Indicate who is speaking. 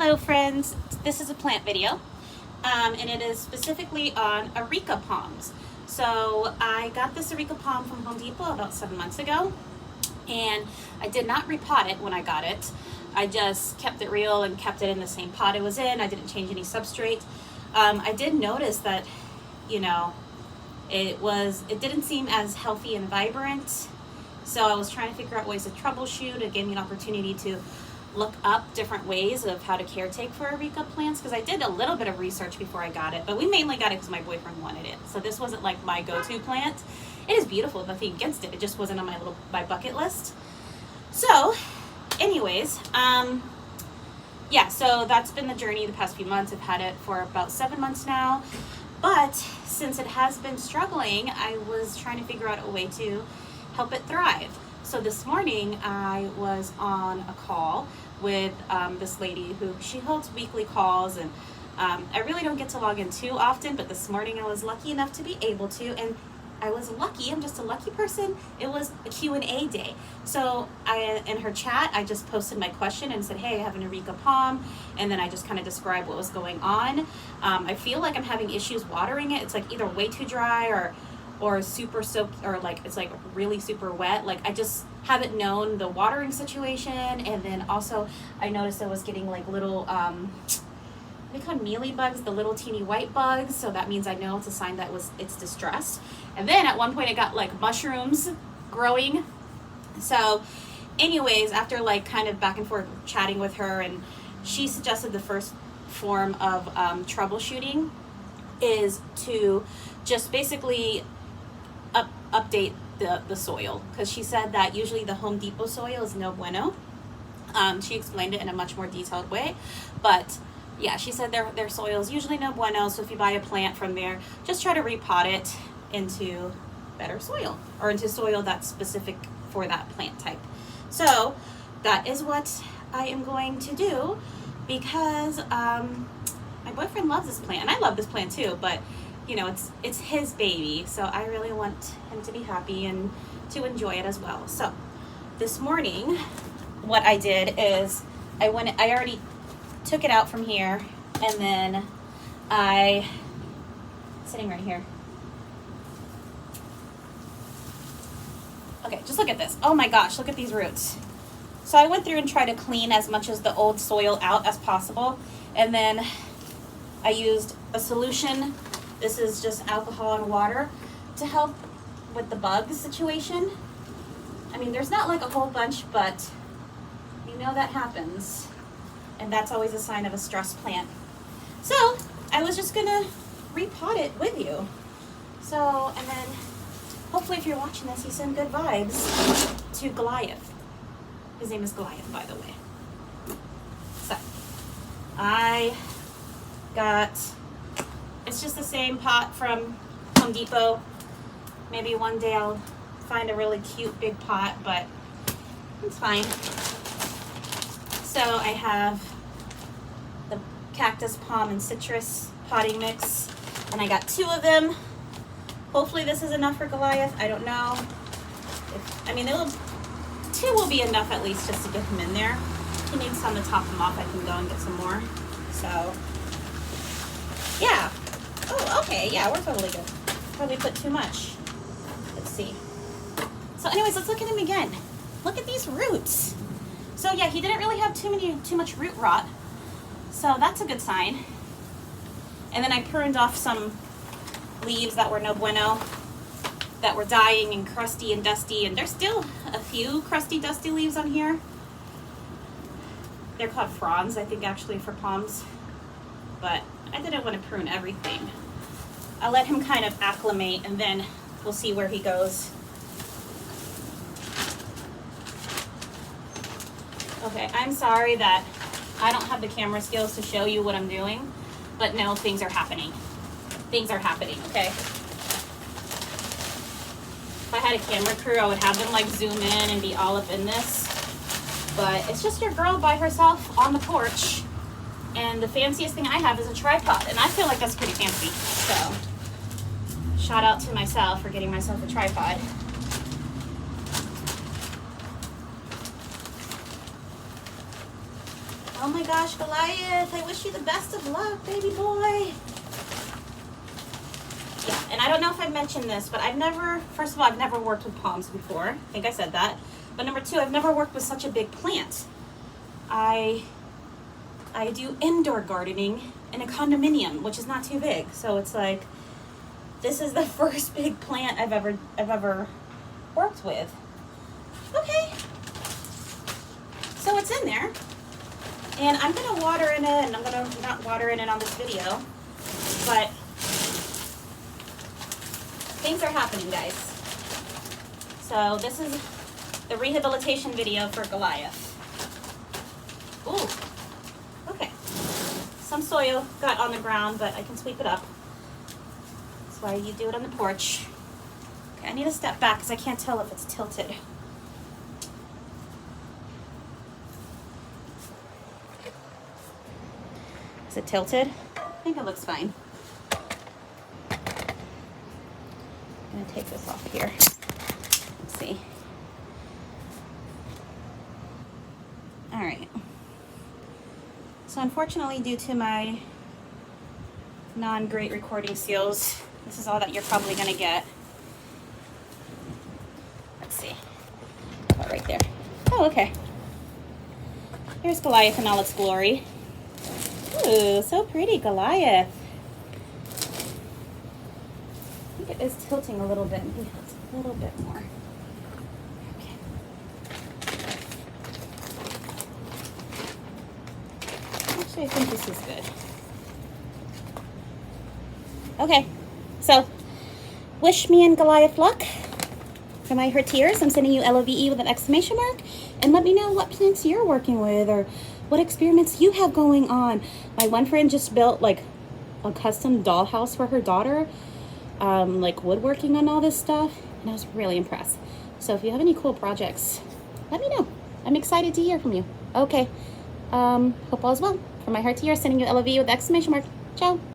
Speaker 1: Hello friends, this is a plant video and it is specifically on Areca palms. So I got this Areca palm from Home Depot about 7 months ago, and I did not repot it when I got it. I just kept it real and kept it in the same pot it was in. I didn't change any substrate. I did notice that, you know, it didn't seem as healthy and vibrant. So I was trying to figure out ways to troubleshoot. It gave me an opportunity to look up different ways of how to caretake for Areca plants, because I did a little bit of research before I got it, but we mainly got it because my boyfriend wanted it. So this wasn't like my go-to plant. It is beautiful, nothing against it. It just wasn't on my bucket list. So anyways, yeah, so that's been the journey the past few months. I've had it for about 7 months now, but since it has been struggling, I was trying to figure out a way to help it thrive. So this morning I was on a call with this lady who she holds weekly calls, and I really don't get to log in too often, but this morning I was lucky enough to be able to, and I was lucky, I'm just a lucky person. It was a Q&A day. So in her chat, I just posted my question and said, hey, I have an Areca palm, and then I just kind of described what was going on. I feel like I'm having issues watering it. It's like either way too dry or super soaked, or like it's like really super wet. Like I just haven't known the watering situation. And then also I noticed I was getting like little they call mealy bugs, the little teeny white bugs. So that means I know it's a sign that it's distressed. And then at one point I got like mushrooms growing. So anyways, after like kind of back and forth chatting with her, and she suggested the first form of troubleshooting is to just basically update the soil, because she said that usually the Home Depot soil is no bueno. She explained it in a much more detailed way, but yeah, she said their soil is usually no bueno. So if you buy a plant from there, just try to repot it into better soil, or into soil that's specific for that plant type. So that is what I am going to do, because my boyfriend loves this plant, and I love this plant too, but you know, it's his baby, so I really want him to be happy and to enjoy it as well. So this morning what I did is I already took it out from here, and then sitting right here. Okay, just look at this. Oh my gosh, look at these roots. So I went through and tried to clean as much as the old soil out as possible, and then I used a solution. This is just alcohol and water to help with the bug situation. I mean, there's not like a whole bunch, but you know that happens. And that's always a sign of a stressed plant. So I was just gonna repot it with you. So, and then hopefully if you're watching this, you send good vibes to Goliath. His name is Goliath, by the way. So I got, it's just the same pot from Home Depot. Maybe one day I'll find a really cute big pot, but it's fine. So I have the cactus, palm, and citrus potting mix, and I got 2 of them. Hopefully this is enough for Goliath. I don't know. I mean, 2 will be enough at least just to get him in there. He needs some to top him off. I can go and get some more. So yeah. Oh, okay, yeah, we're totally good. Probably put too much. Let's see. So anyways, let's look at him again. Look at these roots. So yeah, he didn't really have too much root rot. So that's a good sign. And then I pruned off some leaves that were no bueno, that were dying and crusty and dusty, and there's still a few crusty, dusty leaves on here. They're called fronds, I think, actually, for palms. But I didn't want to prune everything. I'll let him kind of acclimate, and then we'll see where he goes. Okay, I'm sorry that I don't have the camera skills to show you what I'm doing, but no, things are happening. Things are happening, okay? If I had a camera crew, I would have them like zoom in and be all up in this. But it's just your girl by herself on the porch. And the fanciest thing I have is a tripod, and I feel like that's pretty fancy. So, shout out to myself for getting myself a tripod. Oh my gosh, Goliath, I wish you the best of luck, baby boy. Yeah, and I don't know if I mentioned this, but first of all, I've never worked with palms before. I think I said that. But number two, I've never worked with such a big plant. I do indoor gardening in a condominium, which is not too big. So it's like, this is the first big plant I've ever worked with. Okay. So it's in there. And I'm gonna water in it, and I'm gonna not water in it on this video, but things are happening, guys. So this is the rehabilitation video for Goliath. Ooh, okay. Some soil got on the ground, but I can sweep it up. That's why you do it on the porch. Okay, I need to step back because I can't tell if it's tilted. Is it tilted? I think it looks fine. I'm gonna take this off here. Let's see. All right. So unfortunately, due to my non-great recording skills, this is all that you're probably gonna get. Let's see. Oh, right there. Oh, okay. Here's Goliath in all its glory. Ooh, so pretty, Goliath. I think it is tilting a little bit. Maybe it's a little bit more. Okay. Actually, I think this is good. Okay, so wish me and Goliath luck. From I Heard Tears, I'm sending you L.O.V.E with an exclamation mark. And let me know what plants you're working with or what experiments you have going on. My one friend just built like a custom dollhouse for her daughter, like woodworking and all this stuff, and I was really impressed. So if you have any cool projects, let me know. I'm excited to hear from you. Okay, hope all is well. From My Heart to Yours, sending you L.O.V.E with the exclamation mark. Ciao.